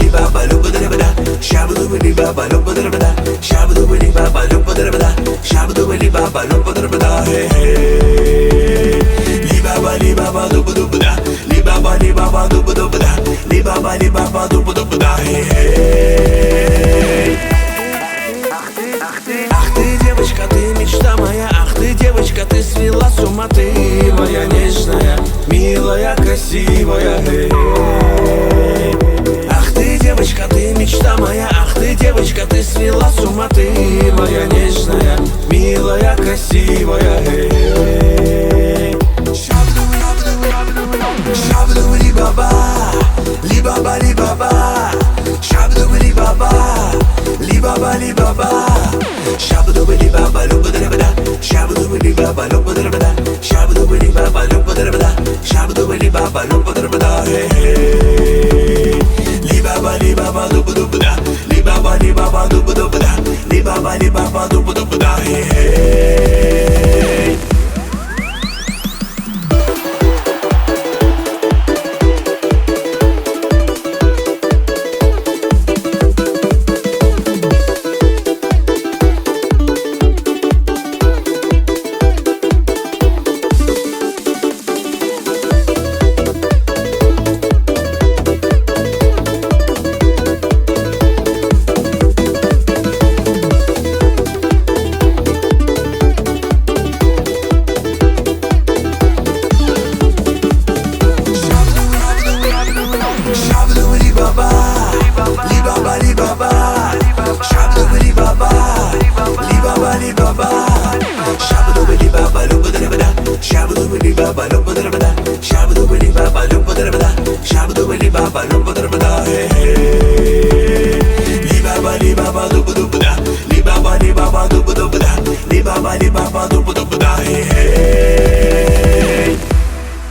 baba lupa da da, shabadubali baba lupa da da, shabadubali baba lupa da da, shabadubali baba lupa da da, hey hey. Li baba dupa dupa da, li baba dupa dupa da, li baba dupa dupa da, hey hey. Ах ты, девочка, ты мечта моя, ах ты, девочка, ты свела с ума, ты моя нежная, милая, красивая, hey. Ах ты, девочка, ты мечта моя, ах ты, девочка, ты свела с ума, ты моя нежная, милая, красивая, hey. Shabdubali baba, li baba, shabdubali baba, li baba, shabdubali baba lupa da da, shabdubali baba lupa da da, shabdubali baba lupa da da, shabdubali baba lupa da da, hey hey. Li baba dupa dupa da, li baba dupa dupa da, li baba dupa dupa da, hey hey. Shabdubali baba, li baba, shabdubali baba, li baba, shabdubali baba lupa da da, shabdubali baba lupa da da, shabdubali baba lupa da da, shabdubali baba lupa